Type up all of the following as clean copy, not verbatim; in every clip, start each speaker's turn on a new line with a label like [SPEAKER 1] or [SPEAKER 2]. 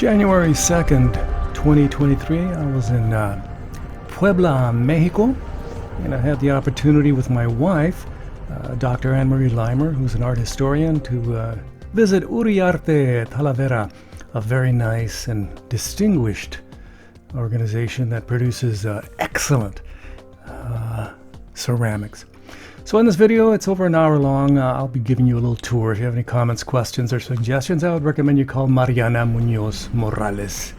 [SPEAKER 1] January 2nd, 2023, I was in Puebla, Mexico, and I had the opportunity with my wife, Dr. Anne-Marie Limer, who's an art historian, to visit Uriarte Talavera, a very nice and distinguished organization that produces excellent ceramics. So in this video, it's over an hour long. I'll be giving you a little tour. If you have any comments, questions, or suggestions, I would recommend you call Mariana Munoz Morales.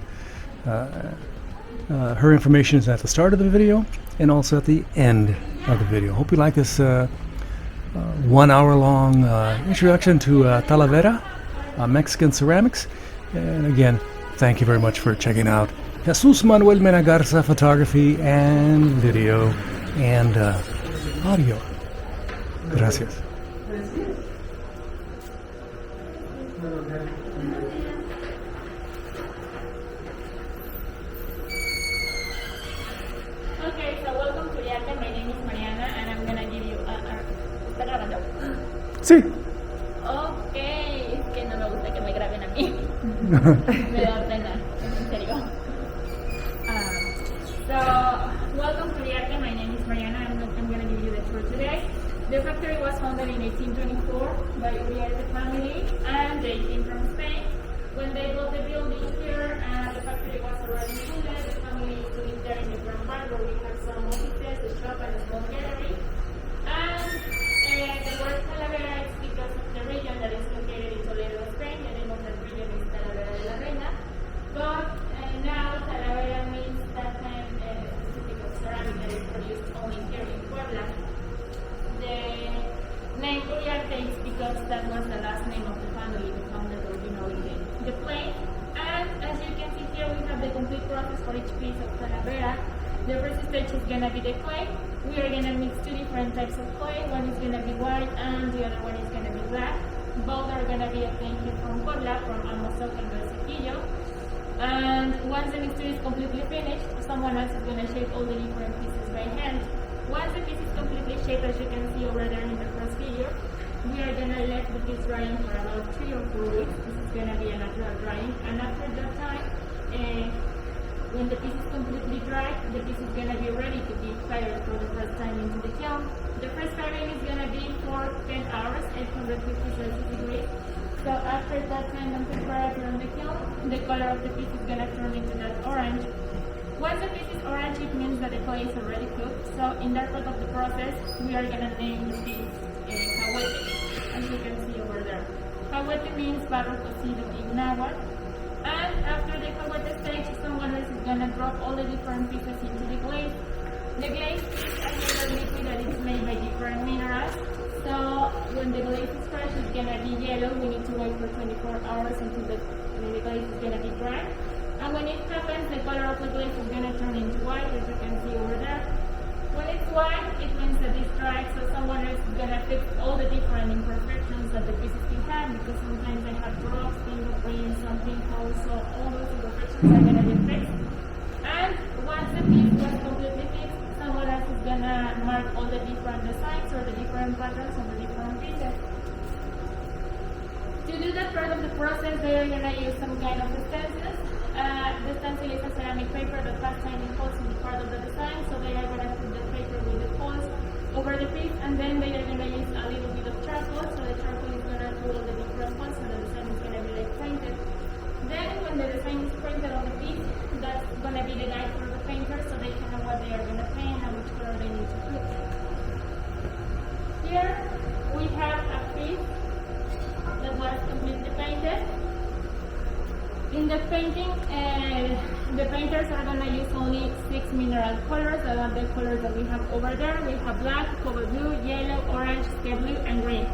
[SPEAKER 1] Her information is at the start of the video and also at the end of the video. Hope you like this 1 hour long introduction to Talavera, Mexican ceramics. And again, thank you very much for checking out Jesus Manuel Mena Garza photography and video and audio. Gracias.
[SPEAKER 2] Okay, so welcome to Uriarte. My name is Mariana and I'm gonna give you ¿Está grabando?
[SPEAKER 1] Sí.
[SPEAKER 2] Ok, es que no me gusta que me graben a mí. Me da pena, en serio. So, welcome to Uriarte. My name is Mariana and I'm gonna give you the tour today. The factory was founded in 1824 by Uriarte family and they came from Spain. When they built the building here, the factory was already full. The family used to live there in the ground part where we have some offices, a shop, and a small gallery. And the word Talavera is because of the region that is located in Toledo, Spain. The name of that region is Talavera de la Reina. But now Talavera means that kind specific of ceramic that is produced only here in Puebla. The name Uriarte is because that was the last name of the family who founded originally the place. And as you can see here, we have the complete process for each piece of Talavera. The first stage is going to be the clay. We are going to mix two different types of clay. One is going to be white and the other one is going to be black. Both are going to be obtained here from Puebla, from Amozoc and Garza. And once the mixture is completely finished, someone else is going to shape all the different pieces by hand. Once the piece is completely shaped, as you can see over there in the first figure, we are going to let the piece drying for about 3 or 4 weeks. This is going to be a natural drying. And after that time, when the piece is completely dry, the piece is going to be ready to be fired for the first time into the kiln. The first firing is going to be for 10 hours, 850 Celsius degrees. So after that time and temperature on the kiln, the color of the piece is going to turn into that orange. Once the piece is orange, it means that the clay is already cooked. So in that part of the process, we are going to name this cahuete, as you can see over there. Cahuete means barro cocido in náhuatl. And after the cahuete stage, someone else is going to drop all the different pieces into the glaze. The glaze is another liquid that is made by different minerals. So when the glaze is fresh, it's going to be yellow. We need to wait for 24 hours until the glaze is going to be dry. And when it happens, the color of the glaze is going to turn into white, as you can see over there. When it's white, it means that it's dry, so someone else is going to fix all the different imperfections that the pieces can have, because sometimes they have drops, fingerprints, some pimples, so all those imperfections are going to be fixed. And once the piece was completely fixed, someone else is going to mark all the different designs or the different patterns on the different pieces. To do that part of the process, they are going to use some kind of stencils. The stencil is a ceramic paper that has tiny holes in the part of the design, so they are going to put the paper with the holes over the piece, and then they are going to use a little bit of charcoal, so the charcoal is going to do all the different holes, so the design is going to be like painted. Then when the design is printed on the piece, that's going to be the guide for the painter, so they can know what they are going to paint and which color they need to put. Here we have a piece that was completely painted. In the painting, the painters are going to use only 6 mineral colors. That are the colors that we have over there. We have black, cobalt blue, yellow, orange, sky blue, and green.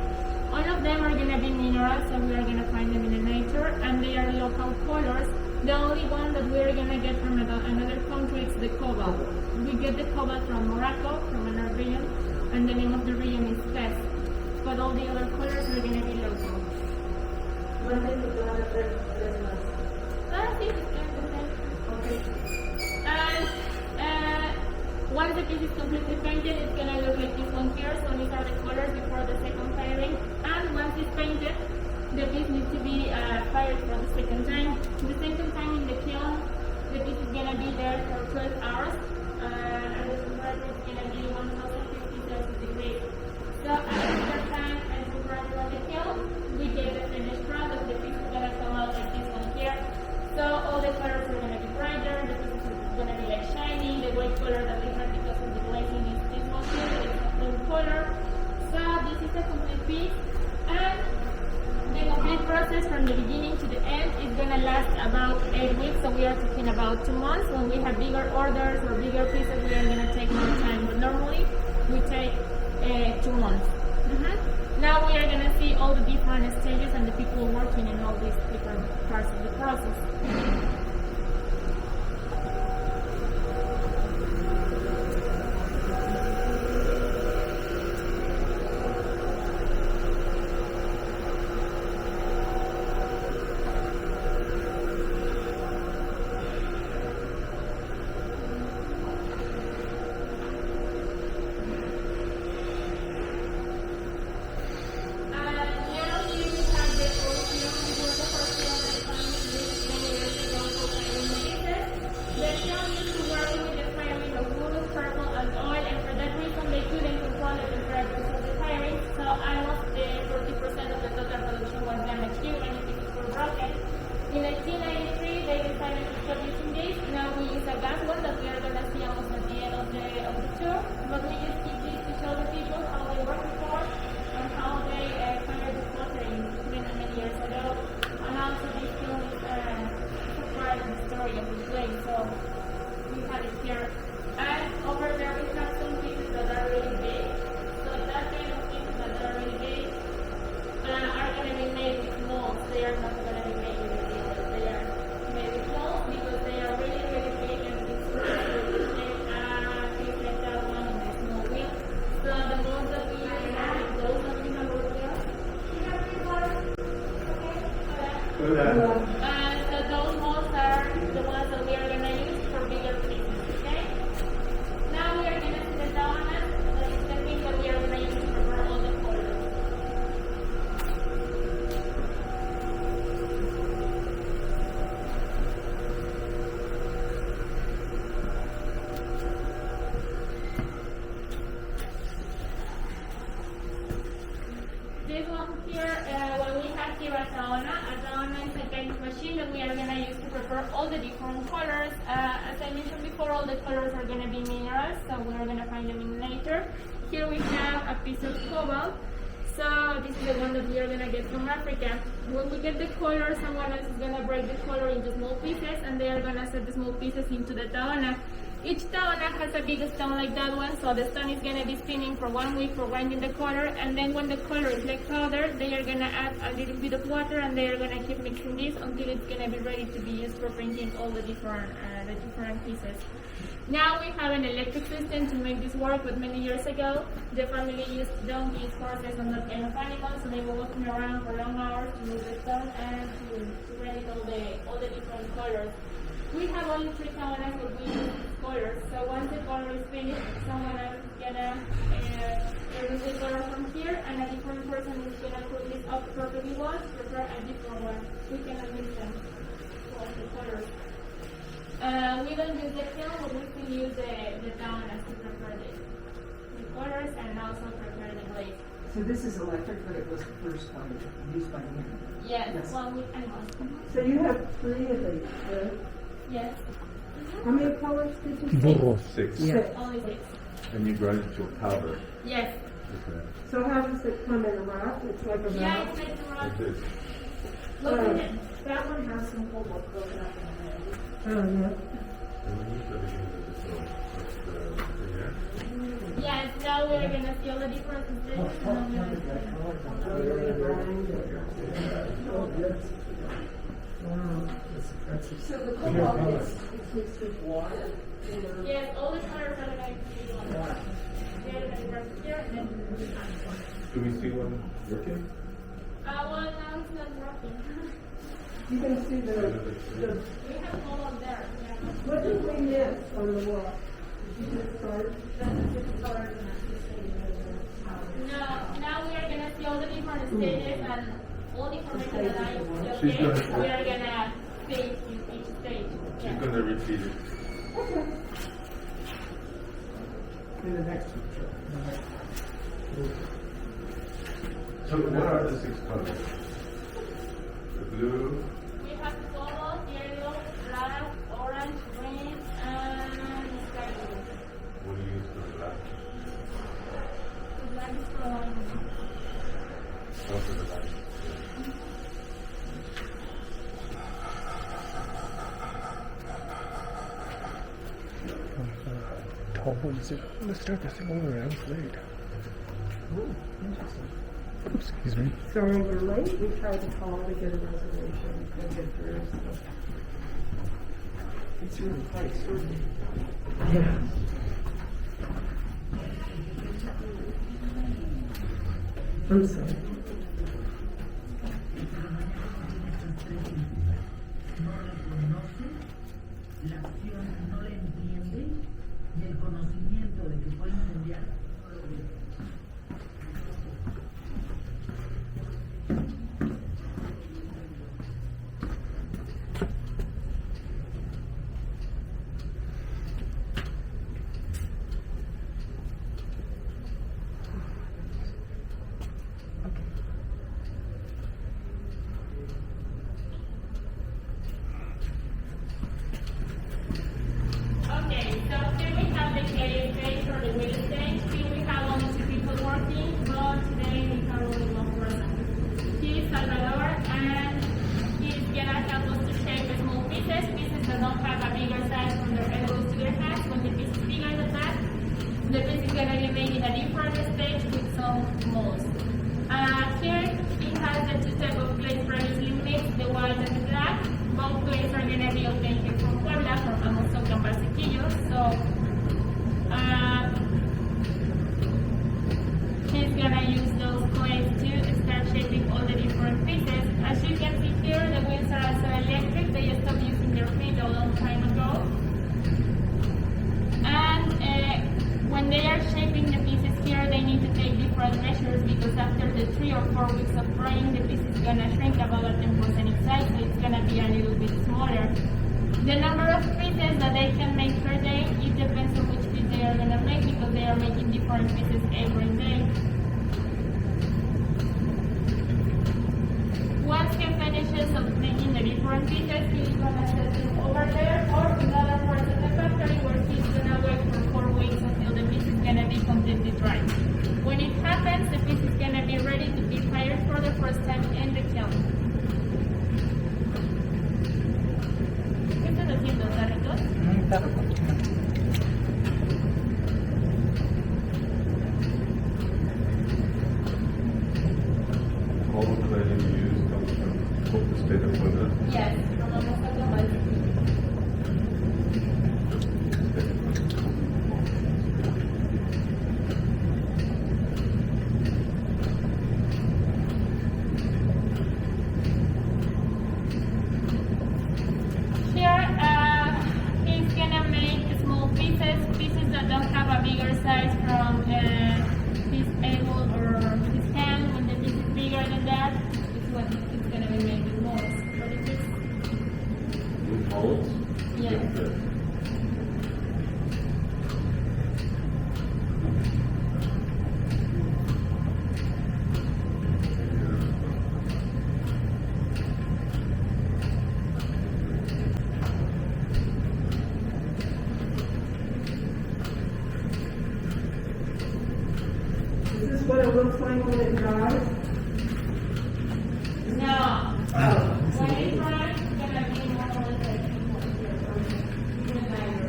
[SPEAKER 2] All of them are going to be minerals, so we are going to find them in the nature, and they are local colors. The only one that we are going to get from another country is the cobalt. We get the cobalt from Morocco, from another region, and the name of the region is Fez. But all the other colors are going to be local. Okay. And once the piece is completely painted, it's going to look like this one here. So these are the colors before the second firing. And once it's painted, the piece needs to be fired for the second time. The second time in the kiln, the piece is gonna be there for 12 hours, and the temperature is gonna be 1050 Celsius degrees. So after time and temperature of the kiln, we get the finished product. The piece is gonna come out like this one here. So all the colors are gonna be brighter. The piece is gonna be like shiny. The white color that we have because of the glazing is this one here. It's a blue color. So this is a complete piece, and the complete process from the beginning to the end is gonna last about 8 weeks. So we are talking about 2 months. When we have bigger orders or bigger pieces, we are gonna take more time. But normally we take 2 months. Now we are gonna see all the different stages and the people working in all these different parts of the process. In 1993, they decided to stop using this. Now we use a gas one that we are going to see almost at the end of the tour. But we just keep this to show the people how they worked before and how they fired the pottery many years ago. And also this film is a part of the story of the place. So we have it here. And over there we have some pieces that are really big. So that kind of pieces that are really big are going to be made with molds. They are not going to be made with because they are really, really big and it's like that one in a small wheel. So the molds that we use are those that we have over there. So those molds are the ones that we are going to use for bigger pieces, okay? Now we are going to see the donuts. That is the thing that we are going to use to prepare all the colors. This one here, what we have here at Taona is a kind of machine that we are going to use to prepare all the different colors. As I mentioned before, all the colors are going to be minerals, so we are going to find them in nature. Here we have a piece of cobalt. So this is the one that we are going to get from Africa. When we get the color, someone else is going to break the color into small pieces, and they are going to set the small pieces into the Taona. Each Taona has a big stone like that one, so the stone is going to be spinning for 1 week for grinding the color, and then when the color is like powder, they are going to add a little bit of water, and they are going to keep mixing this until it's going to be ready to be used for painting all the different pieces. Now we have an electric system to make this work, but many years ago, the family used donkeys, horses, and that kind of animals, so they were walking around for long hours to move the stone and to ready all the different colors. We have only 3 Taonas that we use colors, so once the color is finished, someone else is gonna remove the color from here, and a different person is gonna put this up perfectly once, prepare a different one. We cannot mix them for the colors. We don't use the kiln, but we still use the Taonas to prepare the colors and also prepare the glaze.
[SPEAKER 3] So this is electric, but it was the first one used by hand.
[SPEAKER 2] Yes, well, with animals.
[SPEAKER 4] So you have 3 of these, right?
[SPEAKER 2] Yes.
[SPEAKER 4] How many colors did you say?
[SPEAKER 5] 6.
[SPEAKER 3] Yeah.
[SPEAKER 2] Only 6.
[SPEAKER 5] And you grind it to a powder.
[SPEAKER 2] Yes.
[SPEAKER 5] Okay.
[SPEAKER 4] So how does it come in a wrap? It's like a
[SPEAKER 2] Yeah,
[SPEAKER 4] wrap?
[SPEAKER 2] it's like the rock.
[SPEAKER 5] Like this.
[SPEAKER 2] Look at it.
[SPEAKER 3] That one has some cobalt broken up in it.
[SPEAKER 4] Oh, yeah.
[SPEAKER 5] And when you put it into the stone, that's the
[SPEAKER 2] Yes, now we're gonna see all the differences.
[SPEAKER 3] So the cobalt is mixed with water?
[SPEAKER 2] Yes, all the colors are gonna be on the they're gonna be right here and then
[SPEAKER 5] Do we see one working?
[SPEAKER 2] well now it's not working.
[SPEAKER 4] You can see the,
[SPEAKER 2] We have all on there. Yeah.
[SPEAKER 4] what did we miss on the wall? Did you just start?
[SPEAKER 2] No, now we are gonna see all the different stages and all the information that I just
[SPEAKER 5] She's
[SPEAKER 2] gave,
[SPEAKER 5] gonna-
[SPEAKER 2] we are gonna say in each stage.
[SPEAKER 5] She's
[SPEAKER 2] Yeah.
[SPEAKER 5] gonna repeat it.
[SPEAKER 4] Okay. In the next picture.
[SPEAKER 5] So what are the 6 colors? The blue,
[SPEAKER 2] We have gold, yellow, black, orange, green, and sky blue.
[SPEAKER 5] what do you use for black?
[SPEAKER 2] The black is from
[SPEAKER 5] Those are the lights.
[SPEAKER 1] Let's start this thing over. I was late. Excuse me.
[SPEAKER 4] Sorry we're late. We tried to call to get a reservation and get through. So. It's really quite certain. Yeah. I'm sorry.
[SPEAKER 6] La acción no le entiende y el conocimiento de que puede incendiar no lo ve.
[SPEAKER 2] Okay, so here we have the clay stage or the wheel stage. Here we have only 2 people working, but today we have only 1 person. He is Salvador, and he is gonna help us to shape small pieces that don't have a bigger size from their elbows to their hands. When the piece is bigger than that, the piece is gonna be made in a different stage with some molds. Here he has the 2 types of clays previously mixed, the white and the black. Both clays are gonna be obtained here from Puebla, from Amozoc and Barsequillo. So he's gonna use those clays to start shaping all the different pieces. As you can see here, the wheels are also electric. They stopped using their feet a long time ago. And when they are shaping the pieces here, they need to take different measures because after the 3 or 4 weeks of drying, the piece is gonna shrink about a 10% in size, so it's gonna be a little bit smaller. The number of pieces that they can make per day, it depends on which piece they are gonna make because they are making different pieces every day. Once he finishes of making the different pieces, he's gonna set them over there or in other parts of the factory where he's gonna wait for 4 weeks until the piece is gonna be completely dry. When it happens, the piece is gonna be ready to be fired for the first time in the kiln. ¿Qué estás haciendo, Carlitos?
[SPEAKER 5] All the clay that you use comes from the state of Puebla.
[SPEAKER 2] Yes, from Amozoc and Barsequillo. Here, he's gonna make small pieces that don't have a bigger size from his elbow or his hand. When the piece is bigger than that, it's what it's gonna be made with molds. But if it's
[SPEAKER 5] With molds?
[SPEAKER 2] Yes.
[SPEAKER 5] Yes.
[SPEAKER 4] Is this what it looks like when it dries?
[SPEAKER 2] no. When it dries, it's gonna be more or less like even lighter.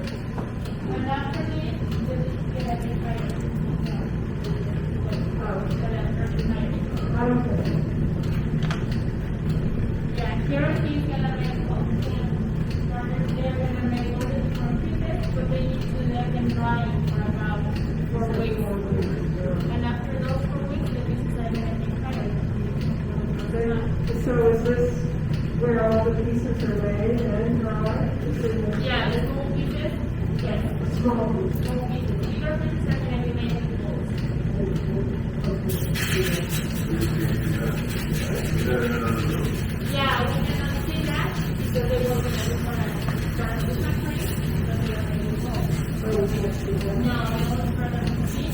[SPEAKER 2] And after this, it's gonna be lighter. It's gonna turn to lighter.
[SPEAKER 4] I don't think.
[SPEAKER 2] Yeah, here he's gonna make all the things. They're gonna make all the different pieces, but they need to let them dry for about 4 weeks. And after those 4 weeks, the pieces are gonna be fired.
[SPEAKER 4] So is this where all the pieces are made and dry? Is it
[SPEAKER 2] Yeah, the small pieces, yes.
[SPEAKER 4] small pieces?
[SPEAKER 2] Small pieces. Bigger pieces are gonna be made with molds. Yeah, we cannot see that because they were going to look for a factory, but we are going to go. No, it was for the machine.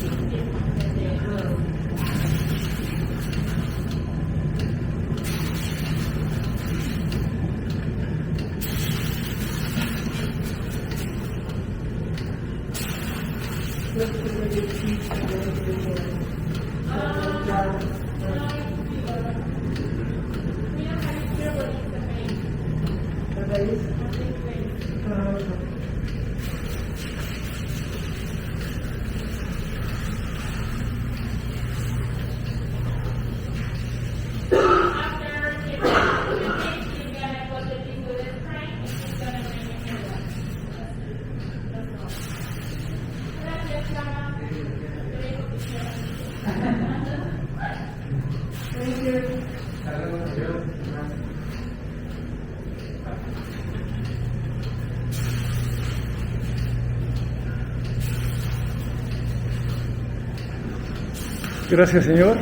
[SPEAKER 1] Gracias, señor.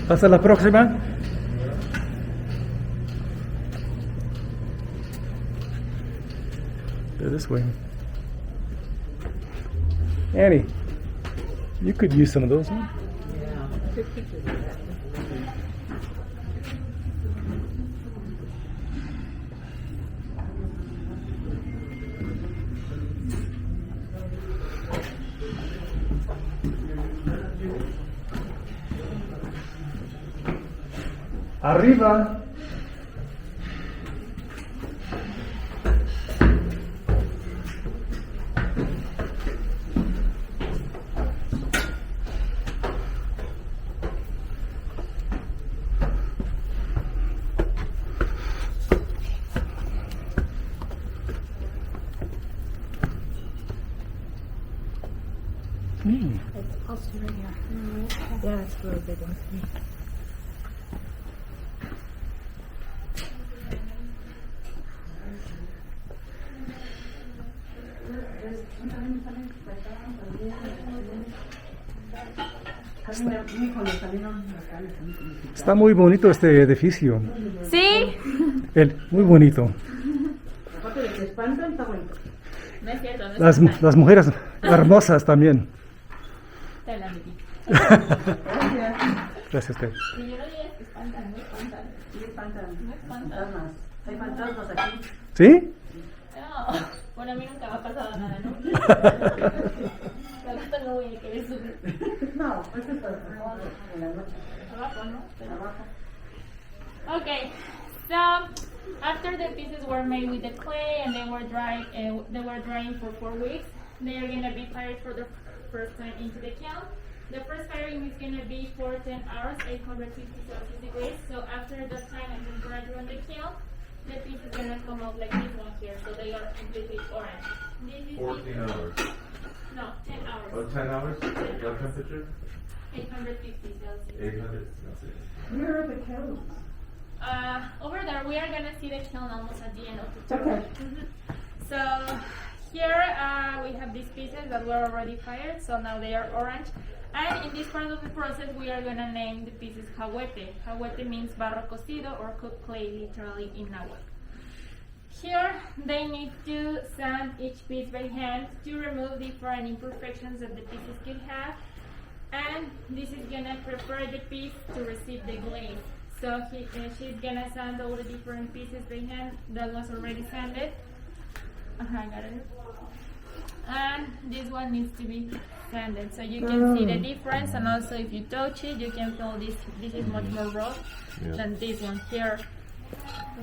[SPEAKER 1] Hasta la próxima. This way. Annie, you could use some of those, huh?
[SPEAKER 6] Yeah. Take pictures of that.
[SPEAKER 1] Arriba.
[SPEAKER 3] It's also right here. Yeah, it's really big one for me.
[SPEAKER 1] Está muy bonito este edificio.
[SPEAKER 2] ¿Sí?
[SPEAKER 1] Muy bonito.
[SPEAKER 6] Aparte de que espantan, está bonito.
[SPEAKER 2] No es cierto, no es
[SPEAKER 1] Las
[SPEAKER 2] verdad.
[SPEAKER 1] mujeres hermosas también.
[SPEAKER 2] Te la metí.
[SPEAKER 1] Gracias, Ted.
[SPEAKER 2] Si yo no digas que espantan, no espantan.
[SPEAKER 6] Sí, espantan.
[SPEAKER 2] No espantan.
[SPEAKER 6] Fantasmas. Hay fantasmas aquí.
[SPEAKER 1] ¿Sí?
[SPEAKER 2] No, bueno, a mí nunca me ha pasado nada, ¿no? Al rato no voy a querer subir.
[SPEAKER 6] No, esto es para en la noche.
[SPEAKER 2] Abajo, ¿no? Pero
[SPEAKER 6] Abajo.
[SPEAKER 2] okay, so after the pieces were made with the clay and they were drying for 4 weeks, they are gonna be fired for the first time into the kiln. The first firing is gonna be for 10 hours, 850 Celsius degrees. So after that time and temperature on the kiln, the piece is gonna come out like this one here. So they are completely orange. This is
[SPEAKER 5] 14 hours.
[SPEAKER 2] No, 10 hours.
[SPEAKER 5] Oh, 10 hours? What temperature?
[SPEAKER 2] 850 Celsius.
[SPEAKER 5] 800 Celsius.
[SPEAKER 4] Where are the kilns?
[SPEAKER 2] Over there, we are gonna see the kiln almost at the end of the tour.
[SPEAKER 4] Okay.
[SPEAKER 2] So here we have these pieces that were already fired, so now they are orange. And in this part of the process, we are gonna name the pieces jahuete. Jahuete means barro cocido or cooked clay, literally in Nahuatl. Here, they need to sand each piece by hand to remove different imperfections that the pieces could have. And this is gonna prepare the piece to receive the glaze. So she's gonna sand all the different pieces by hand that was already sanded. I got it. And this one needs to be sanded, so you can see the difference. And also, if you touch it, you can feel this. This is much more rough than this one here.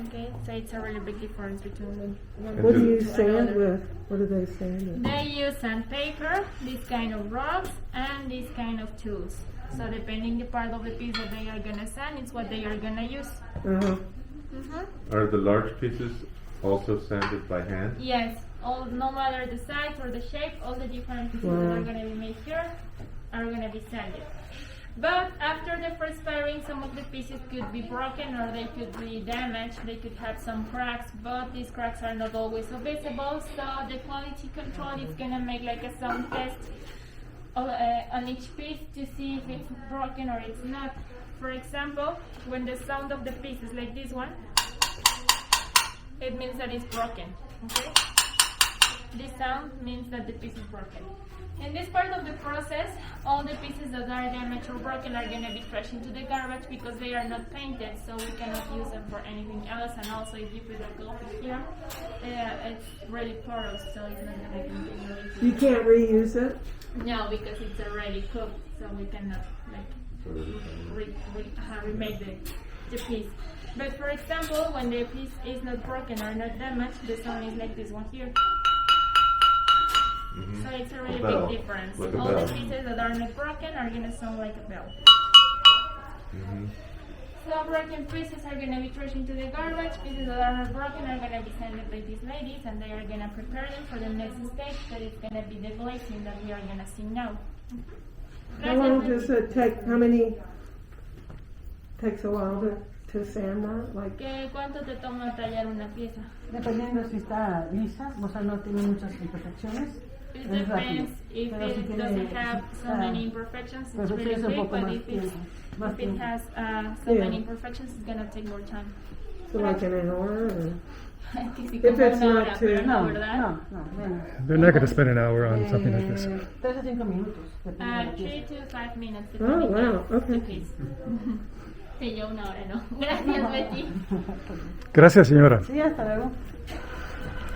[SPEAKER 2] Okay, so it's a really big difference between them.
[SPEAKER 4] What do you sand with? What do they sand with?
[SPEAKER 2] They use sandpaper, this kind of rocks, and this kind of tools. So depending the part of the piece that they are gonna sand, it's what they are gonna use.
[SPEAKER 5] Are the large pieces also sanded by hand?
[SPEAKER 2] Yes, all no matter the size or the shape, all the different pieces that are gonna be made here are gonna be sanded. But after the first firing, some of the pieces could be broken or they could be damaged. They could have some cracks, but these cracks are not always so visible. So the quality control is gonna make like a sound test on each piece to see if it's broken or it's not. For example, when the sound of the piece is like this one, it means that it's broken. Okay? This sound means that the piece is broken. In this part of the process, all the pieces that are damaged or broken are going to be trashed into the garbage because they are not painted, so we cannot use them for anything else. And also, if you put a glove here, it's really porous, so it's not going to be
[SPEAKER 4] You can't reuse it?
[SPEAKER 2] No, because it's already cooked, so we cannot remake the piece. But for example, when the piece is not broken or not damaged, the sound is like this one here. So it's a really big difference.
[SPEAKER 5] Like a
[SPEAKER 2] All
[SPEAKER 5] bell.
[SPEAKER 2] the pieces that are not broken are going to sound like a bell. So broken pieces are going to be trashed into the garbage. Pieces that are not broken are going to be sent by these ladies, and they are going to prepare them for the next stage, that is going to be the glazing that we are going to see now.
[SPEAKER 4] How long does it take? How many? Takes a while to sand that? Like,
[SPEAKER 2] ¿Cuánto te toma tallar una pieza?
[SPEAKER 6] Dependiendo si está lisa, o sea, no tiene muchas imperfecciones.
[SPEAKER 2] It
[SPEAKER 6] Es rápido.
[SPEAKER 2] depends if
[SPEAKER 6] Pero si
[SPEAKER 2] it
[SPEAKER 6] tiene,
[SPEAKER 2] doesn't have so many imperfections, it's really quick, but if it has so many imperfections, it's gonna take more time.
[SPEAKER 4] so like an hour? Or?
[SPEAKER 2] Que si
[SPEAKER 4] If
[SPEAKER 2] como
[SPEAKER 4] it's
[SPEAKER 2] una
[SPEAKER 4] not
[SPEAKER 2] hora,
[SPEAKER 4] too-
[SPEAKER 2] pero no,
[SPEAKER 6] No,
[SPEAKER 2] ¿verdad?
[SPEAKER 6] no, menos.
[SPEAKER 1] They're not going to spend an hour on something like this.
[SPEAKER 6] 3 a 5 minutos. Depende de la
[SPEAKER 2] 3
[SPEAKER 6] pieza.
[SPEAKER 2] to 5 minutes.
[SPEAKER 4] Oh,
[SPEAKER 2] depending
[SPEAKER 4] wow,
[SPEAKER 2] on
[SPEAKER 4] okay.
[SPEAKER 2] the piece. Sí, yo una hora, ¿no? Gracias, Betty.
[SPEAKER 1] Gracias, señora.
[SPEAKER 6] Sí, hasta luego.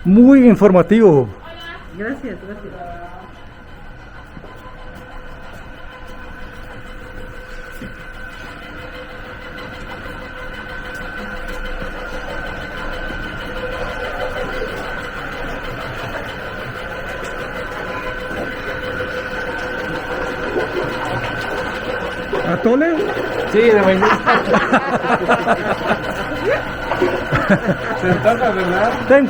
[SPEAKER 1] Muy informativo.
[SPEAKER 2] Hola.
[SPEAKER 4] Gracias.
[SPEAKER 1] ¿Atole?
[SPEAKER 7] Sí, de mañana. Se antoja, ¿verdad?
[SPEAKER 1] Ten.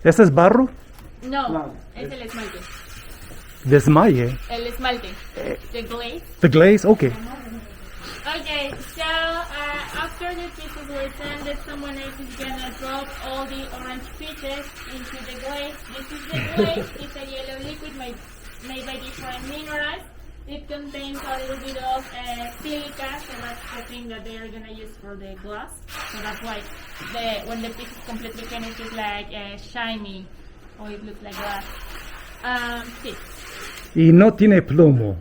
[SPEAKER 1] ¿Este es barro?
[SPEAKER 2] No, es el esmalte.
[SPEAKER 1] Desmaye.
[SPEAKER 2] El esmalte. The glaze.
[SPEAKER 1] The glaze? Okay.
[SPEAKER 2] Okay, so after the pieces were sanded, someone else is gonna drop all the orange pieces into the glaze. This is the glaze. It's a yellow liquid made by different minerals. It contains a little bit of silica, so that's the thing that they are gonna use for the glass. So that's why when the piece is completely finished, it's like shiny, or it looks like glass. Sí,
[SPEAKER 1] Y no tiene plomo.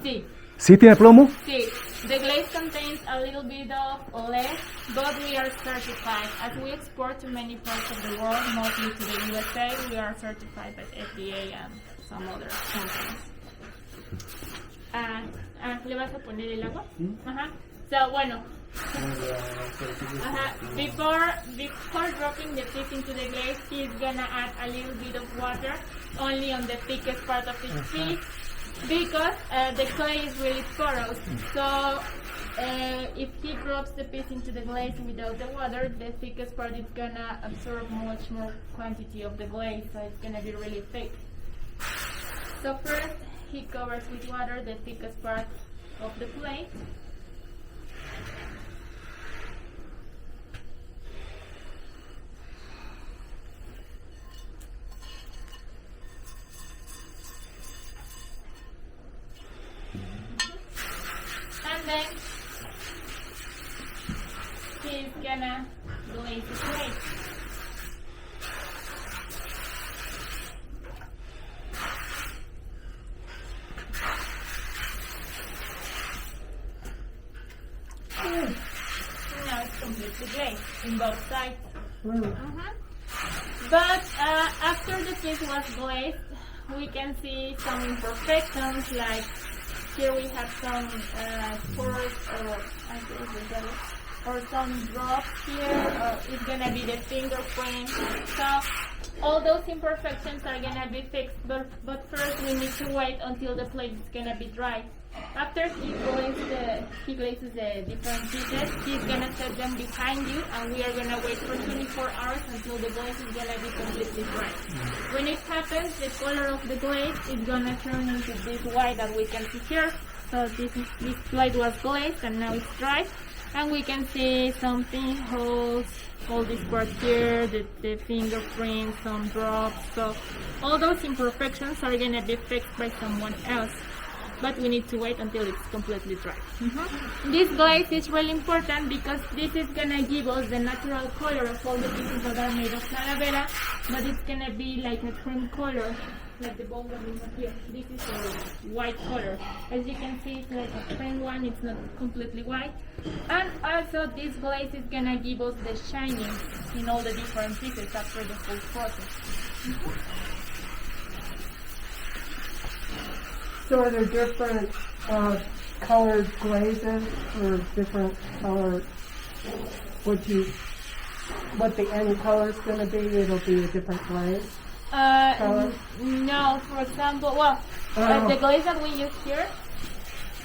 [SPEAKER 2] sí.
[SPEAKER 1] ¿Sí tiene plomo?
[SPEAKER 2] See, the glaze contains a little bit of lead, but we are certified. As we export to many parts of the world, mostly to the USA, we are certified by FDA and some other companies. ¿Le vas a poner el agua? Ajá. So, bueno. Before dropping the piece into the glaze, he's gonna add a little bit of water, only on the thickest part of each piece, because the clay is really porous. So if he drops the piece into the glaze without the water, the thickest part is gonna absorb much more quantity of the glaze, so it's gonna be really thick. So first, he covers with water the thickest part of the plate. And then he's gonna glaze the plate. Now it's completely glazed in both sides. But after the piece was glazed, we can see some imperfections, like here we have some pores or some drops here. It's gonna be the fingerprint. So all those imperfections are gonna be fixed, but first we need to wait until the plate is gonna be dry. After he glazes the different pieces, he's gonna set them behind you, and we are gonna wait for 24 hours until the glaze is gonna be completely dry. When it happens, the color of the glaze is gonna turn into this white that we can see here. So this plate was glazed and now it's dry. And we can see some pinholes, all this part here, the fingerprints, some drops. So all those imperfections are gonna be fixed by someone else. But we need to wait until it's completely dry. This glaze is really important because this is gonna give us the natural color of all the pieces that are made of Talavera, but it's gonna be like a cream color, like the bowl that we have here. This is a white color. As you can see, it's like a cream one, it's not completely white. And also this glaze is gonna give us the shining in all the different pieces after the whole process.
[SPEAKER 4] So are there different colored glazes or different colored, what the end color is going to be? It'll be a different glaze? Color?
[SPEAKER 2] No, for example, well, the glaze that we use here,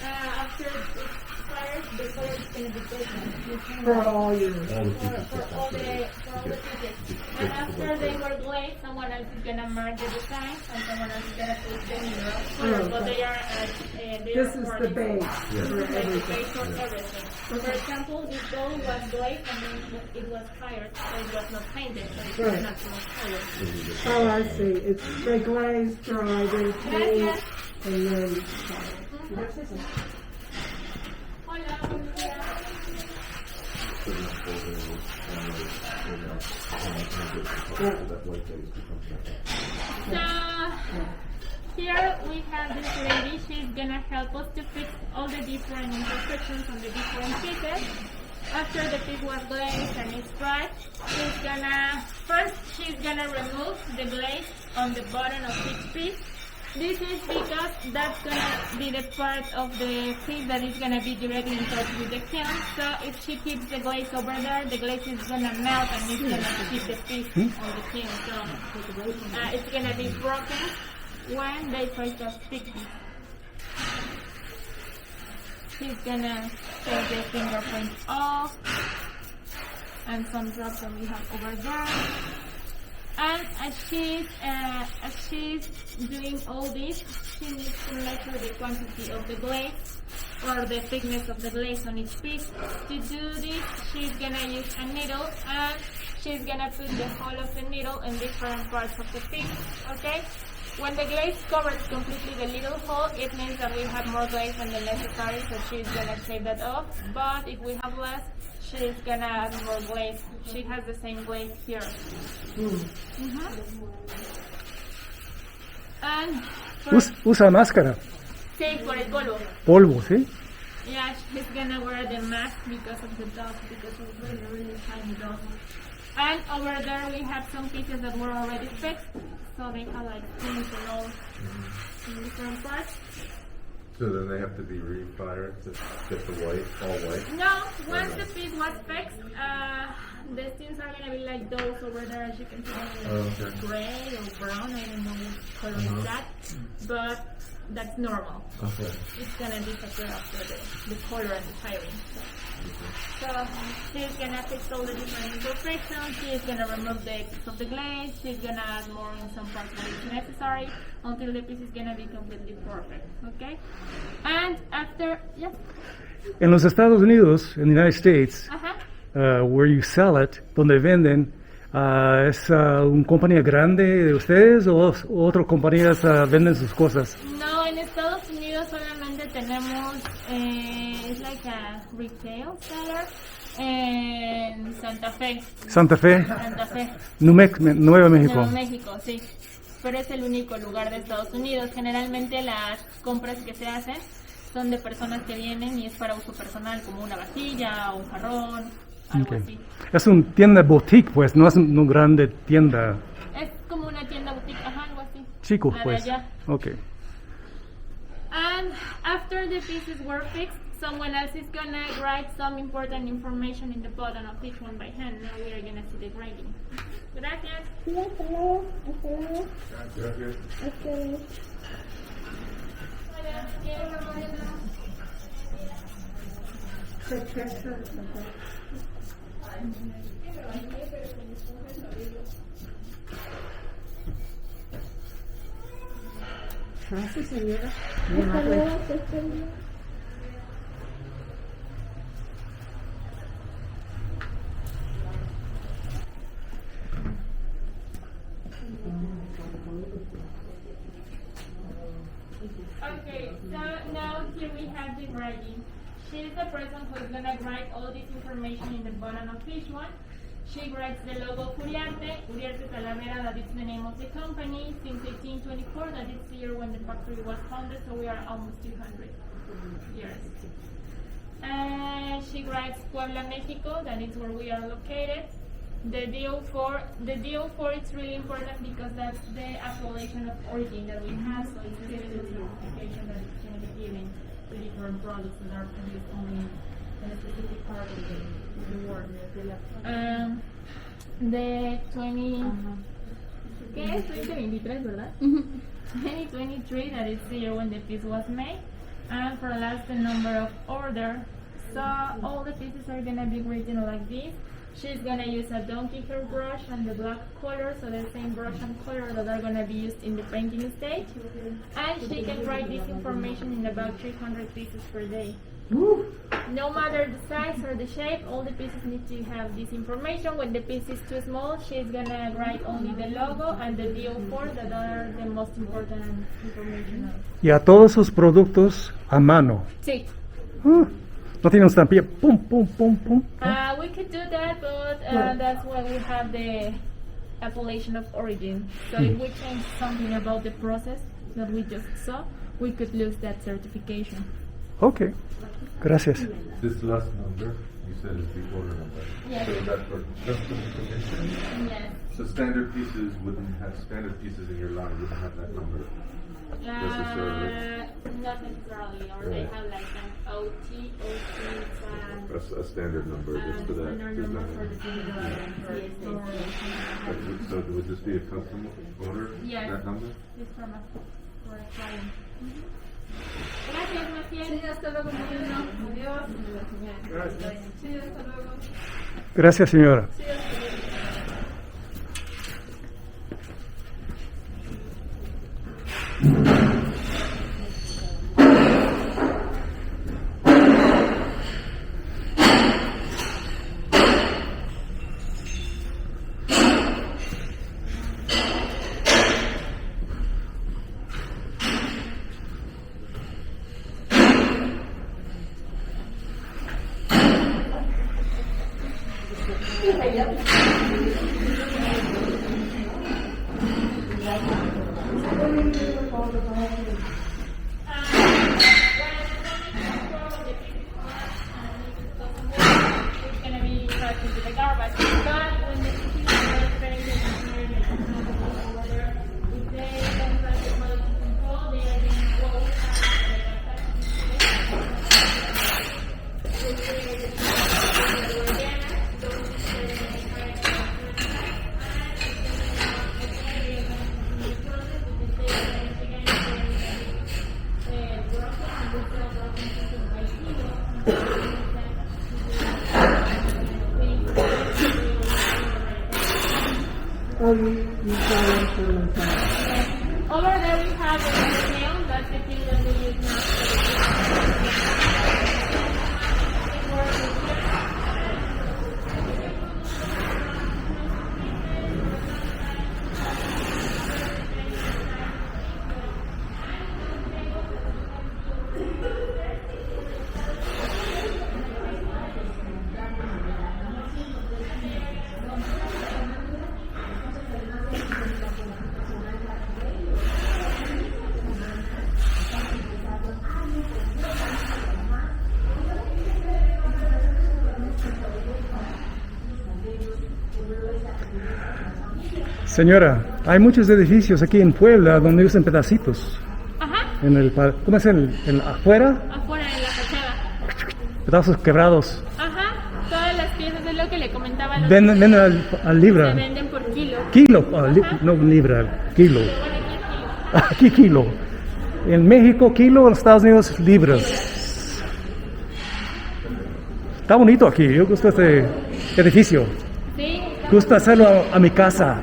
[SPEAKER 2] after it expires, the color is going to be different.
[SPEAKER 4] For all your...
[SPEAKER 2] For all the pieces. And after they were glazed, someone else is going to merge the design and someone else is going to put the mineral color. But they are
[SPEAKER 4] This is the base
[SPEAKER 2] This
[SPEAKER 4] for
[SPEAKER 2] is like the
[SPEAKER 4] everything.
[SPEAKER 2] base for everything. For example, this bowl was glazed and then it was fired, so it was not painted, so it's
[SPEAKER 4] Right.
[SPEAKER 2] natural color.
[SPEAKER 4] Oh, I see. It's they glaze, dry, then paint, and then...
[SPEAKER 2] Hola, buenos días. So here we have this lady. She's gonna help us to fix all the different imperfections on the different pieces. After the piece was glazed and it's dry, she's gonna remove the glaze on the bottom of each piece. This is because that's gonna be the part of the piece that is gonna be directly in touch with the kiln. So if she keeps the glaze over there, the glaze is gonna melt and it's gonna keep the piece on the kiln. So it's gonna be broken when they try to fix it. She's gonna take the fingerprints off and some drops that we have over there. And as she's doing all this, she needs to measure the quantity of the glaze or the thickness of the glaze on each piece. To do this, she's gonna use a needle and she's gonna put the hole of the needle in different parts of the piece. Okay? When the glaze covers completely the little hole, it means that we have more glaze than the necessary, so she's gonna shave that off. But if we have less, she's gonna add more glaze. She has the same glaze here. And
[SPEAKER 1] Usa máscara,
[SPEAKER 2] sí, por el polvo.
[SPEAKER 1] polvo, ¿sí?
[SPEAKER 2] Yeah, she's gonna wear the mask because of the dust, because of the really tiny dust. And over there we have some pieces that were already fixed, so they have like things and all in different parts.
[SPEAKER 5] So then they have to be refired to get the white, all white?
[SPEAKER 2] No, once the piece was fixed, the things are gonna be like those over there, as you can see,
[SPEAKER 5] okay.
[SPEAKER 2] gray or brown, I don't know what color is that, but that's normal.
[SPEAKER 5] Okay.
[SPEAKER 2] It's gonna disappear after the color and the firing. So she's gonna fix all the different imperfections, she's gonna remove the excess of the glaze, she's gonna add more in some parts where it's necessary, until the piece is gonna be completely perfect, okay? And after, yeah,
[SPEAKER 1] En los Estados Unidos, in the United States, where you sell it, donde venden, ¿es una compañía grande de ustedes o otras compañías venden sus cosas?
[SPEAKER 2] no, en Estados Unidos solamente tenemos, it's like a retail seller en Santa Fe.
[SPEAKER 1] Santa Fe,
[SPEAKER 2] Santa Fe.
[SPEAKER 1] Nueva México.
[SPEAKER 2] Nuevo México, sí. Pero es el único lugar de Estados Unidos. Generalmente las compras que se hacen son de personas que vienen y es para uso personal, como una vajilla o un jarrón, algo
[SPEAKER 1] Okay.
[SPEAKER 2] así.
[SPEAKER 1] Es una tienda boutique, pues, no es una grande tienda.
[SPEAKER 2] Es como una tienda boutique, ajá, algo así.
[SPEAKER 1] Chico,
[SPEAKER 2] La de
[SPEAKER 1] pues.
[SPEAKER 2] allá.
[SPEAKER 1] Okay.
[SPEAKER 2] And after the pieces were fixed, someone else is gonna write some important information in the bottom of each one by hand. Now we are gonna see the writing. Gracias. Hola, ¿quieres la moneda?
[SPEAKER 4] Gracias, señora.
[SPEAKER 2] Okay, so now here we have the writing. She's the person who's gonna write all this information in the bottom of each one. She writes the logo of Uriarte Talavera, that is the name of the company, since 1824, that is the year when the factory was founded, so we are almost 200 years. And she writes Puebla, Mexico, that is where we are located. The DO4 is really important because that's the appellation of origin that we have, so it's a certification that is going to be given to different products that are produced only in a specific part of the world. The 2023, ¿verdad? 2023, that is the year when the piece was made. And for last, the number of order. So all the pieces are gonna be written like this. She's gonna use a donkey hair brush and the black color, so the same brush and color that are gonna be used in the painting stage. And she can write this information in about 300 pieces per day. No matter the size or the shape, all the pieces need to have this information. When the piece is too small, she's gonna write only the logo and the DO4 that are the most important information.
[SPEAKER 1] Y a todos sus productos a mano.
[SPEAKER 2] Sí.
[SPEAKER 1] No tiene una estampilla. Pum, pum, pum, pum.
[SPEAKER 2] We could do that, but that's why we have the appellation of origin. So if we change something about the process that we just saw, we could lose that certification.
[SPEAKER 1] Okay. Gracias.
[SPEAKER 5] This last number, you said is the order number.
[SPEAKER 2] Yes.
[SPEAKER 5] So that's for custom commission?
[SPEAKER 2] Yes.
[SPEAKER 5] So standard pieces in your line wouldn't have that number. Necessarily.
[SPEAKER 2] Not necessarily, or they have like an OT,
[SPEAKER 5] That's a standard number just for that.
[SPEAKER 2] standard
[SPEAKER 5] There's
[SPEAKER 2] number
[SPEAKER 5] nothing-
[SPEAKER 2] for the singular.
[SPEAKER 5] So would this be a custom order?
[SPEAKER 2] Yes.
[SPEAKER 5] That number?
[SPEAKER 2] It's from for a client. Gracias, Maciel. Sí, hasta luego, Adiós. Sí, hasta luego.
[SPEAKER 1] Gracias, señora.
[SPEAKER 2] Sí, hasta luego. Over there we have the nail, that's the thing that we use
[SPEAKER 1] Señora, hay muchos edificios aquí en Puebla donde usan pedacitos.
[SPEAKER 2] Ajá,
[SPEAKER 1] ¿Cómo es afuera?
[SPEAKER 2] afuera en la fachada.
[SPEAKER 1] Pedazos quebrados.
[SPEAKER 2] Ajá, todas las piezas es lo que le comentaba.
[SPEAKER 1] Venden al libra.
[SPEAKER 2] Se venden por kilo.
[SPEAKER 1] Kilo, no libra, kilo. Aquí kilo. En México kilo, en Estados Unidos libras. Está bonito aquí, yo gusto este edificio.
[SPEAKER 2] Sí.
[SPEAKER 1] Gusta hacerlo a mi casa.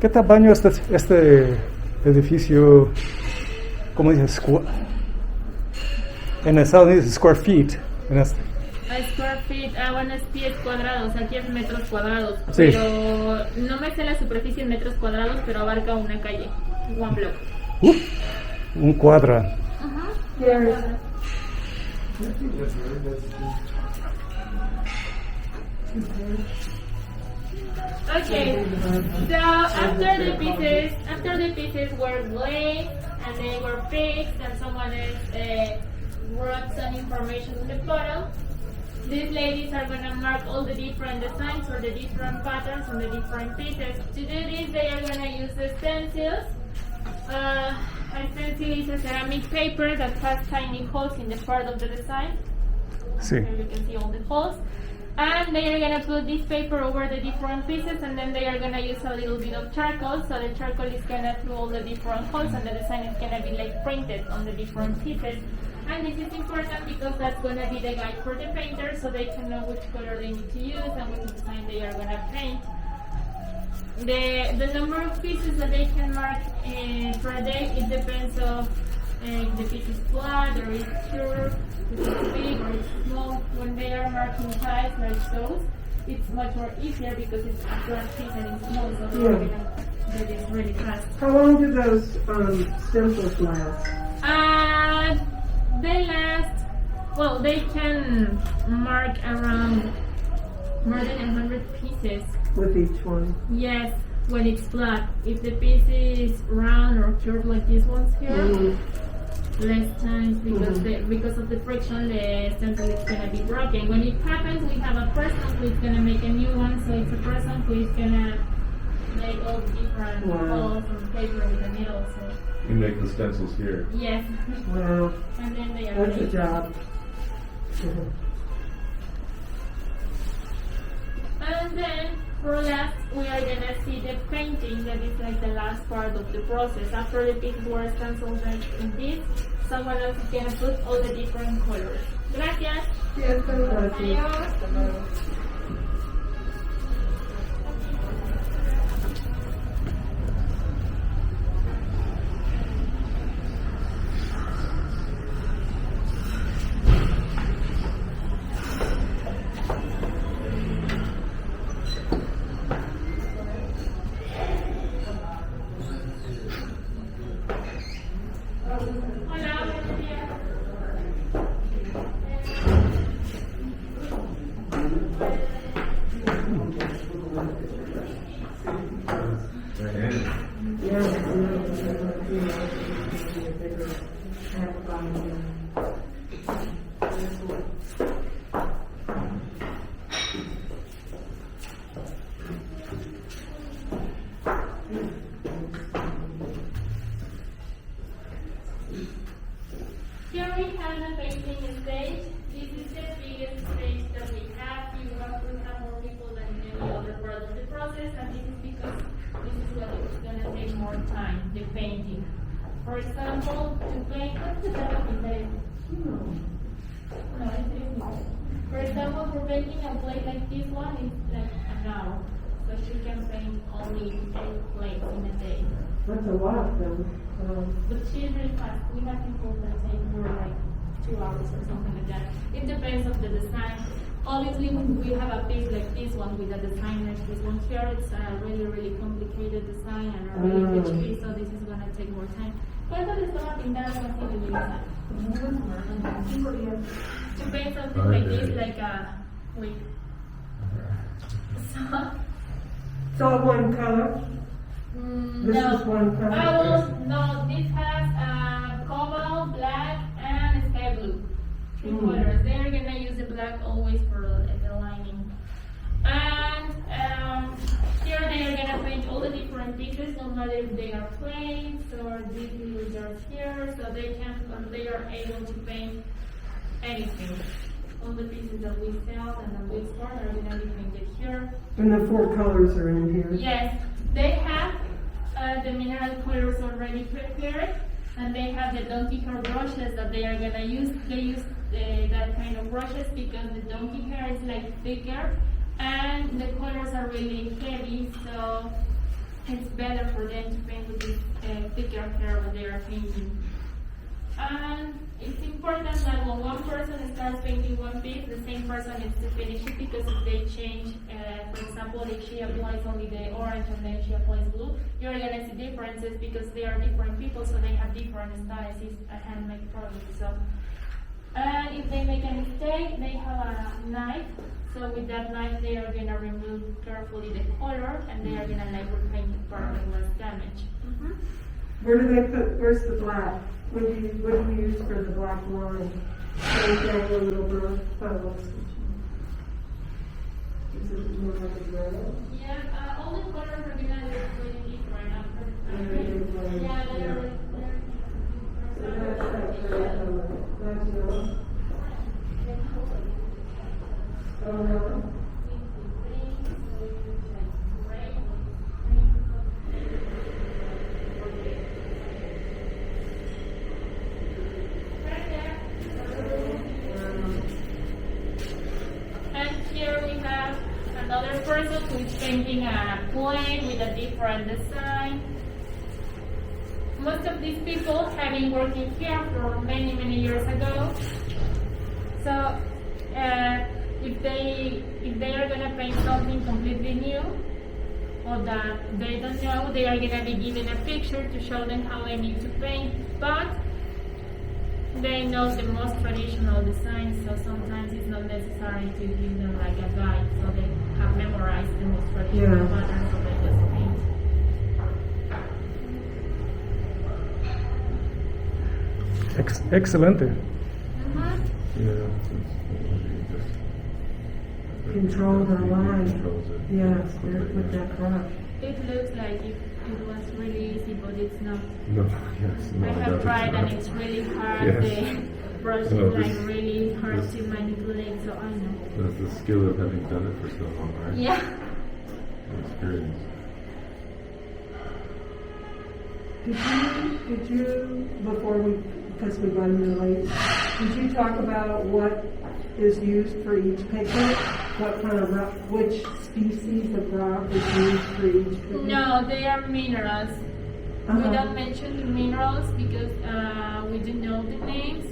[SPEAKER 1] ¿Qué tamaño es este edificio? ¿Cómo dices? En Estados Unidos, square feet. En este.
[SPEAKER 2] Square feet, bueno, es pies cuadrados, aquí es metros cuadrados,
[SPEAKER 1] Sí.
[SPEAKER 2] pero no me sé la superficie en metros cuadrados, pero abarca una calle, one block.
[SPEAKER 1] Un cuadra.
[SPEAKER 4] Here.
[SPEAKER 2] Okay, so after the pieces were glazed and they were fixed and someone else wrote some information in the bottom, these ladies are going to mark all the different designs or the different patterns on the different pieces. To do this, they are going to use the stencils. A stencil is a ceramic paper that has tiny holes in the part of the design.
[SPEAKER 1] Sí.
[SPEAKER 2] Here you can see all the holes. And they are going to put this paper over the different pieces, and then they are going to use a little bit of charcoal. So the charcoal is going to through all the different holes, and the design is going to be like printed on the different pieces. And this is important because that's going to be the guide for the painter, so they can know which color they need to use and which design they are going to paint. The number of pieces that they can mark per day, it depends on if the piece is flat or it's curved, if it's big or it's small. When they are marking size like those, it's much more easier because it's a flat piece and it's small, so they're going to do this really fast.
[SPEAKER 4] How long do those stencils last?
[SPEAKER 2] They last, well, they can mark around more than 100 pieces.
[SPEAKER 4] With each one?
[SPEAKER 2] Yes, when it's flat. If the piece is round or curved like these ones here, less times because because of the friction, the stencil is going to be broken. When it happens, we have a person who is going to make a new one, so it's a person who is going to make all the different holes on paper in the middle. So.
[SPEAKER 5] You make the stencils here.
[SPEAKER 2] Yes.
[SPEAKER 4] Wow.
[SPEAKER 2] And then they are
[SPEAKER 4] That's a job.
[SPEAKER 2] And then for last, we are gonna see the painting. That is like the last part of the process. After the pieces were stenciled like in this, someone else is gonna put all the different colors. Gracias.
[SPEAKER 4] Yes,
[SPEAKER 2] Adiós. Hola, buenos días. Here we have the painting stage. This is the biggest stage that we have. We want to have more people than in any other part of the process, and this is because this is what is going to take more time, the painting. For example, to paint, what's the time of the day? No, it's evening. For example, for painting a plate like this one, it's like an hour. So she can paint only 8 plates in a day.
[SPEAKER 4] That's a lot, though.
[SPEAKER 2] But she's really fast. We have people that take more like 2 hours or something like that. It depends on the design. Obviously, when we have a piece like this one with a design like this one here, it's a really, really complicated design and a really rich piece, so this is going to take more time. ¿Cuánto les toma pintar algo así de belleza? To paint something like this, like a week. So,
[SPEAKER 4] It's all one color? This
[SPEAKER 2] no.
[SPEAKER 4] is one color?
[SPEAKER 2] Well, no, this has cobalt, black, and sky blue. 3 colors. They're gonna use the black always for the lining. And here they are gonna paint all the different pieces, no matter if they are planes or these little jars here, so they are able to paint anything. All the pieces that we sell and that we store are gonna be painted here.
[SPEAKER 4] And the 4 colors are in here?
[SPEAKER 2] Yes, they have the mineral colors already prepared, and they have the donkey hair brushes that they are gonna use. They use that kind of brushes because the donkey hair is like thicker, and the colors are really heavy. So it's better for them to paint with this thicker hair when they are painting. And it's important that when one person starts painting one piece, the same person needs to finish it, because if they change, for example, if she applies only the orange and then she applies blue, you're going to see differences because they are different people, so they have different styles. It's a handmade product. So, and if they make a mistake, they have a knife. So with that knife, they are going to remove carefully the color, and they are going to like repaint the part that was damaged.
[SPEAKER 4] Where do they put, where's the black? What do you use for the black line? Anything a little bit of is it more like a gray?
[SPEAKER 2] Yeah, all the colors are going to look really different after. Yeah, they're
[SPEAKER 4] So that's that gray color. That's yellow. Oh no.
[SPEAKER 2] Another person who is painting a plane with a different design. Most of these people have been working here for many, many years ago. So if they are gonna paint something completely new or that they don't know, they are gonna be given a picture to show them how they need to paint. But they know the most traditional designs, so sometimes it's not necessary to give them like a guide, so they have memorized the most traditional patterns, so they just paint.
[SPEAKER 1] Excelente.
[SPEAKER 5] Yeah.
[SPEAKER 4] Control the line.
[SPEAKER 5] Controls it.
[SPEAKER 4] Yes, with that brush.
[SPEAKER 2] It looks like it was really easy, but it's not.
[SPEAKER 5] No, yes, no,
[SPEAKER 2] I have tried and it's really hard.
[SPEAKER 5] Yes.
[SPEAKER 2] The brush
[SPEAKER 5] No,
[SPEAKER 2] is like
[SPEAKER 5] this-
[SPEAKER 2] really hard
[SPEAKER 5] this-
[SPEAKER 2] to manipulate, so I know.
[SPEAKER 5] That's the skill of having done it for so long, right?
[SPEAKER 2] Yeah.
[SPEAKER 5] The experience.
[SPEAKER 4] Did you, before because we run late, did you talk about what is used for each pigment? What kind of rock, which species of rock is used for each pigment?
[SPEAKER 2] No, they are minerals. We
[SPEAKER 4] Uh-huh.
[SPEAKER 2] don't mention the minerals because we do know the names,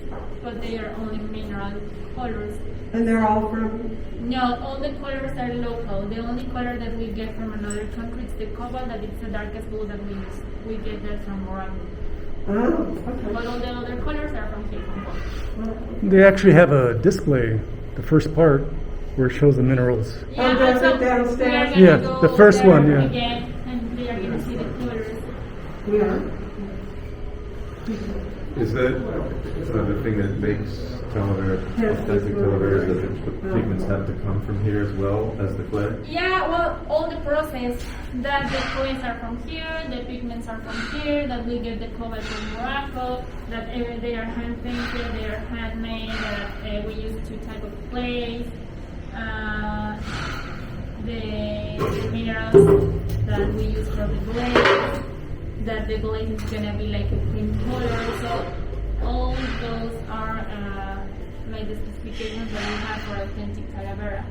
[SPEAKER 2] but they are only mineral colors.
[SPEAKER 4] And they're all from,
[SPEAKER 2] No, all the colors are local. The only color that we get from another country is the cobalt, that it's the darkest blue that we use. We get that from Morocco.
[SPEAKER 4] oh,
[SPEAKER 2] But
[SPEAKER 4] okay.
[SPEAKER 2] all the other colors are from here, from Portugal.
[SPEAKER 1] They actually have a display, the first part, where it shows the minerals.
[SPEAKER 2] Yeah,
[SPEAKER 4] that's
[SPEAKER 2] also
[SPEAKER 4] it downstairs?
[SPEAKER 2] we are gonna
[SPEAKER 1] Yeah,
[SPEAKER 2] go
[SPEAKER 1] the first
[SPEAKER 2] there
[SPEAKER 1] one, yeah.
[SPEAKER 2] again, and they are gonna see the colors.
[SPEAKER 4] Yeah.
[SPEAKER 5] Is that the thing that makes Talavera authentic Talavera, is that the pigments have to come from here as well as the clay?
[SPEAKER 2] Yeah, well, all the process, that the clays are from here, the pigments are from here, that we get the cobalt from Morocco, that they are hand painted, they are handmade, that we use 2 types of clays, the minerals that we use for the glaze, that the glaze is gonna be like a cream color, so all those are like the specifications that we have for authentic Talavera.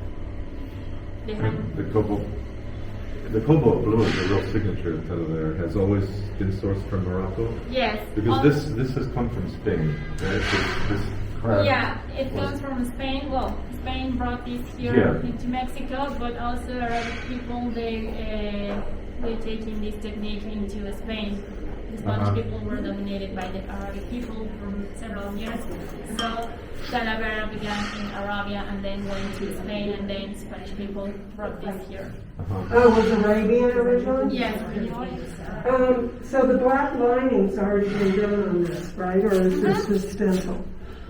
[SPEAKER 2] They have
[SPEAKER 5] And the cobalt blue is the real signature of Talavera. Has always been sourced from Morocco?
[SPEAKER 2] yes.
[SPEAKER 5] Because
[SPEAKER 2] all-
[SPEAKER 5] this has come from Spain, right? This craft
[SPEAKER 2] Yeah, it
[SPEAKER 5] was-
[SPEAKER 2] comes from Spain. Well, Spain brought this here
[SPEAKER 5] Yeah.
[SPEAKER 2] into Mexico, but also Arabic people they taking this technique into Spain. The Spanish
[SPEAKER 5] Uh-huh.
[SPEAKER 2] people were dominated by the Arabic people for several years. So Talavera began in Arabia and then went to Spain, and then Spanish people brought this here.
[SPEAKER 5] Uh-huh.
[SPEAKER 4] Oh, was Arabian originally?
[SPEAKER 2] Yes,
[SPEAKER 4] So the black lining's already been done on this, right? Or is this just stencil?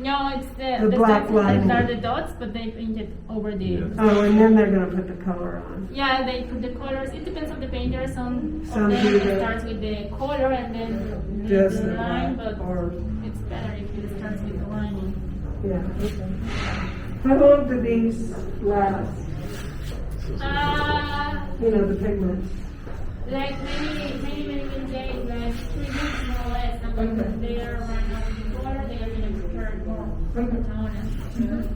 [SPEAKER 2] no, it's
[SPEAKER 4] The
[SPEAKER 2] the
[SPEAKER 4] black
[SPEAKER 2] stencils
[SPEAKER 4] lining.
[SPEAKER 2] are the dots, but they painted over the.
[SPEAKER 5] Yes.
[SPEAKER 4] Oh, and then they're gonna put the color on.
[SPEAKER 2] Yeah, they put the colors. It depends on the painter. Some
[SPEAKER 4] Some
[SPEAKER 2] of them
[SPEAKER 4] do
[SPEAKER 2] it
[SPEAKER 4] that.
[SPEAKER 2] starts with the color and then
[SPEAKER 4] Just
[SPEAKER 2] the
[SPEAKER 4] the
[SPEAKER 2] line,
[SPEAKER 4] black,
[SPEAKER 2] but
[SPEAKER 4] or-
[SPEAKER 2] it's better if it starts with the lining.
[SPEAKER 4] Yeah, okay. How long do these last? You know, the pigments.
[SPEAKER 2] Like many days, like 3 weeks more or less. And when
[SPEAKER 4] Okay.
[SPEAKER 2] they are running out of the water, they are going to prepare more
[SPEAKER 4] Okay.
[SPEAKER 2] toner.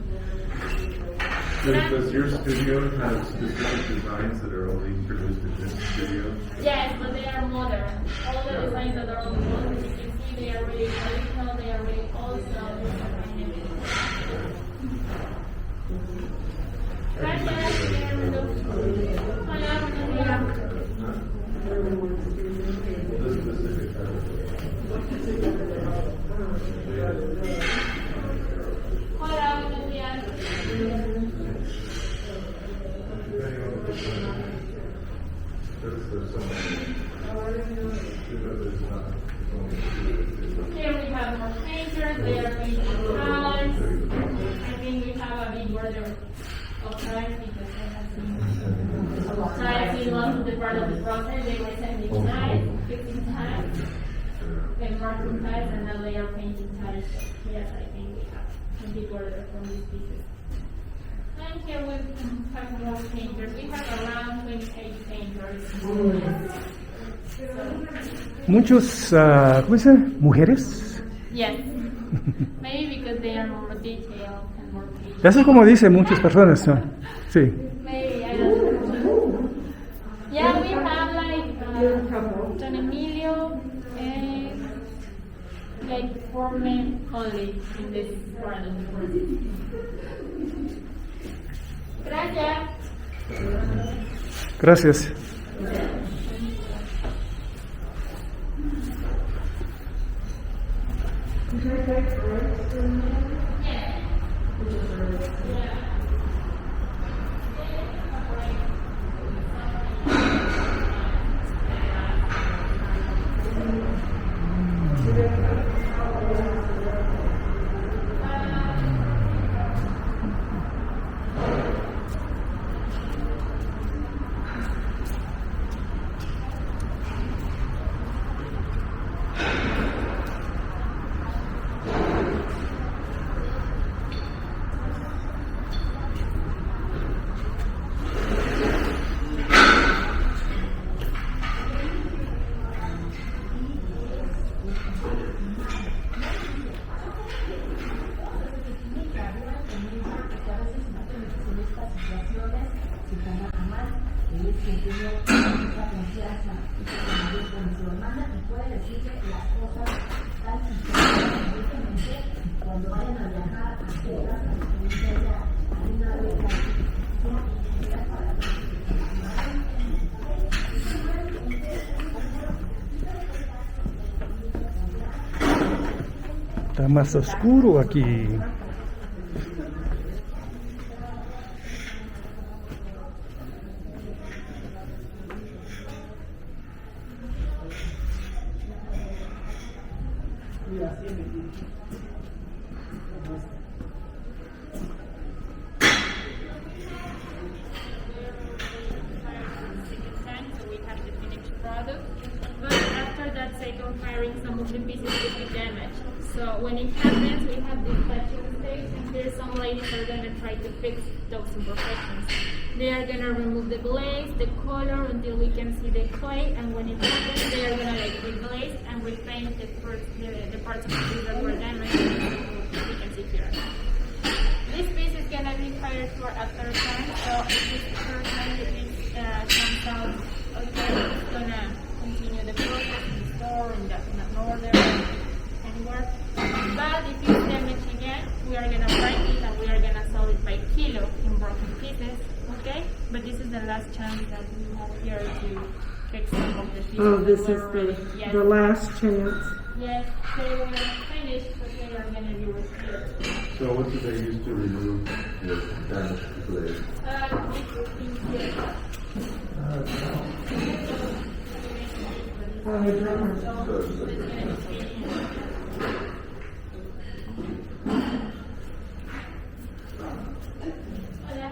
[SPEAKER 5] Does your studio have specific designs that are only produced in this studio?
[SPEAKER 2] Yes, but they are modern. All the designs that are on the wall, as you can see, they are really traditional, they are really old, so gracias, bienvenidos. Hola, buenos días.
[SPEAKER 5] The specific
[SPEAKER 2] Hola, buenos días. Here we have more painters, they are painting cars. I think we have a big order of cars because I have seen most of the part of the process. They were sending knives, fixing ties, then marking ties, and now they are painting ties. So yes, I think we have a big order from these pieces. And here we have more painters. We have around 28 painters.
[SPEAKER 1] Muchos, ¿cómo se dice? ¿Mujeres?
[SPEAKER 2] Yes. Maybe because they are more detailed and more patient.
[SPEAKER 1] Eso es como dicen muchas personas, ¿no? Sí.
[SPEAKER 2] Maybe, I don't know. Yeah, we have like Don Emilio and like 4 men only in this part of the process. Gracias.
[SPEAKER 1] Gracias. Está más oscuro aquí.
[SPEAKER 2] So we have the finished product. But after that second firing, some of the pieces will be damaged. So when it happens, we have this touching stage, and here some ladies are going to try to fix those imperfections. They are going to remove the glaze, the color, until we can see the clay, and when it happens, they are going to like reglaze and repaint the parts of the piece that were damaged. We can see here. This piece is going to be fired for a third time, so if this third time the piece comes out okay, it's going to continue the process in the store, in the order, anywhere. But if it's damaged again, we are going to break it and we are going to sell it by kilo in broken pieces, okay? But this is the last chance that we have here to fix some of the pieces.
[SPEAKER 4] Oh, this is
[SPEAKER 2] that were already- yes.
[SPEAKER 4] the last chance.
[SPEAKER 2] Yes, they were finished, but they are going to be repaired.
[SPEAKER 5] So what do they use to remove the damaged glaze?
[SPEAKER 2] It's in here.
[SPEAKER 4] Oh, the drummer.
[SPEAKER 2] So it's going to be in. Hola.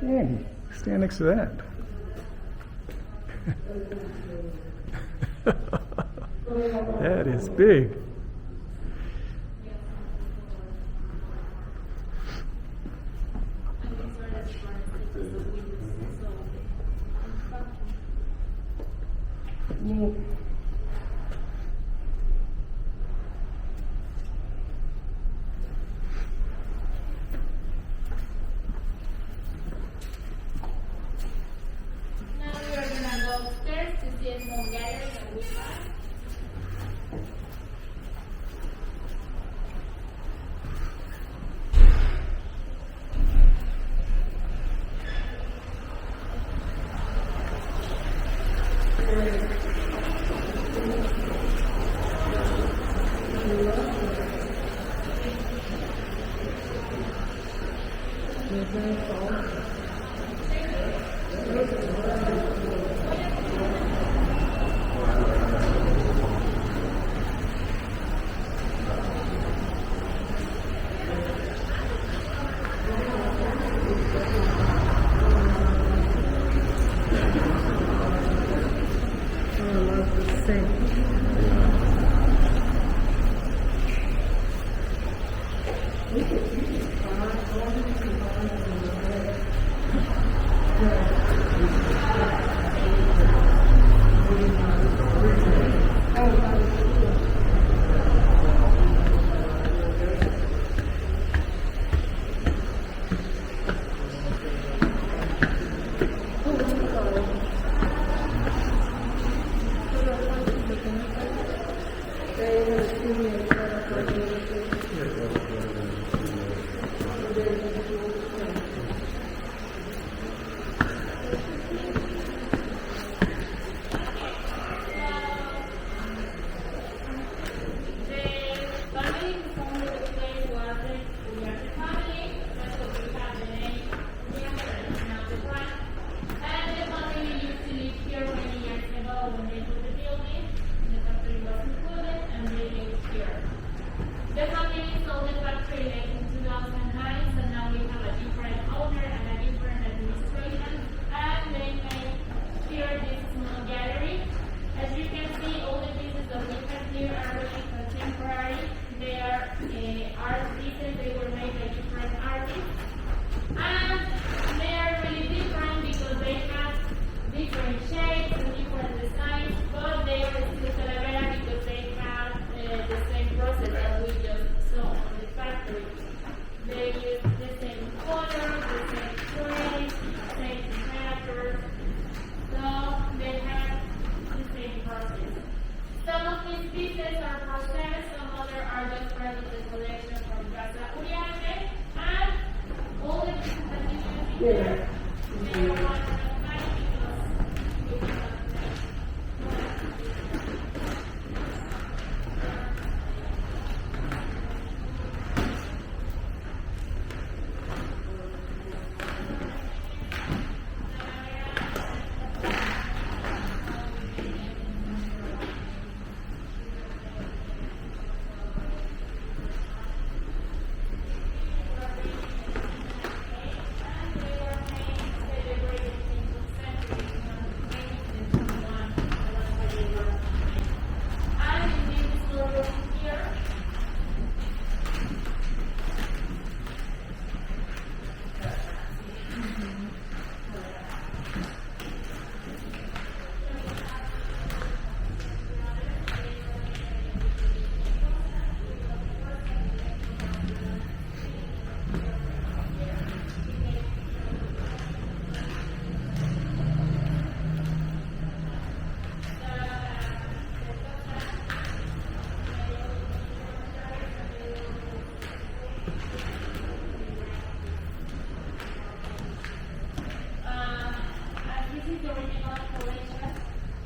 [SPEAKER 1] Andy, stand next to that. That is big.
[SPEAKER 2] Now we are gonna go upstairs to see a small gallery that we have.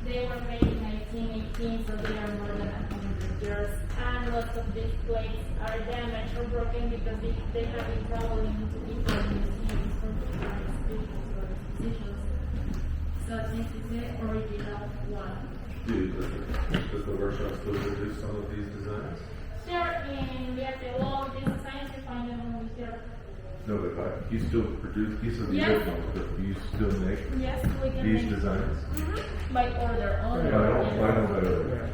[SPEAKER 2] They were made in 1918, so they are more than 100 years. And lots of these plates are damaged or broken because they have been traveling to different museums for different exhibitions or expositions. So this is the original one.
[SPEAKER 5] Does the workshop still produce some of these designs?
[SPEAKER 2] Sure, in Uriarte, all these designs you find them over here.
[SPEAKER 5] No, but you still produce these are the
[SPEAKER 2] Yes.
[SPEAKER 5] originals, but do you still make
[SPEAKER 2] Yes, we can
[SPEAKER 5] these
[SPEAKER 2] make
[SPEAKER 5] designs?
[SPEAKER 2] by order only.
[SPEAKER 5] Why don't I?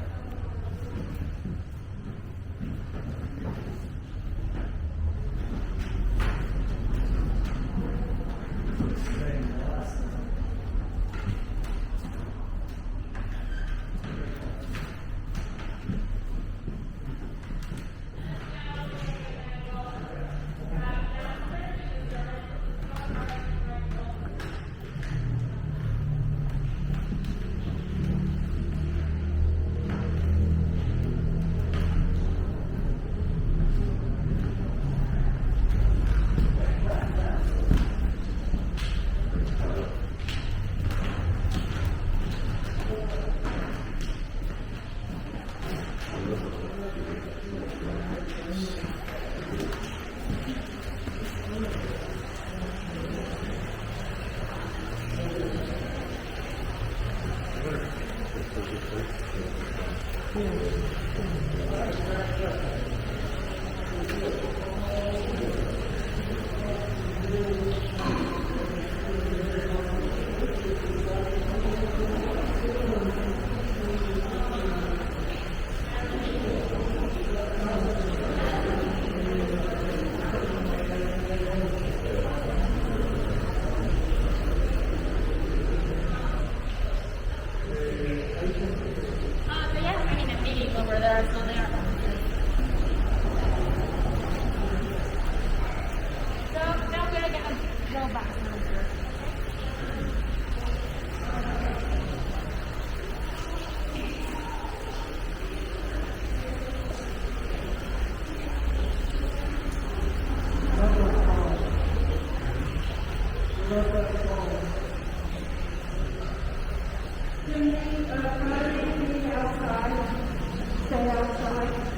[SPEAKER 2] They are having a meeting over there, so they are. So now we're gonna go back.
[SPEAKER 4] Stay outside.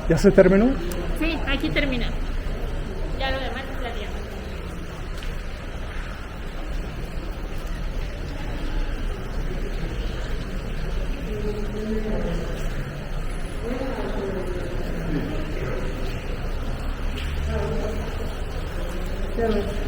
[SPEAKER 1] ¿Ya se terminó?
[SPEAKER 2] Sí, aquí termina. Ya lo demás es la tienda.
[SPEAKER 4] There was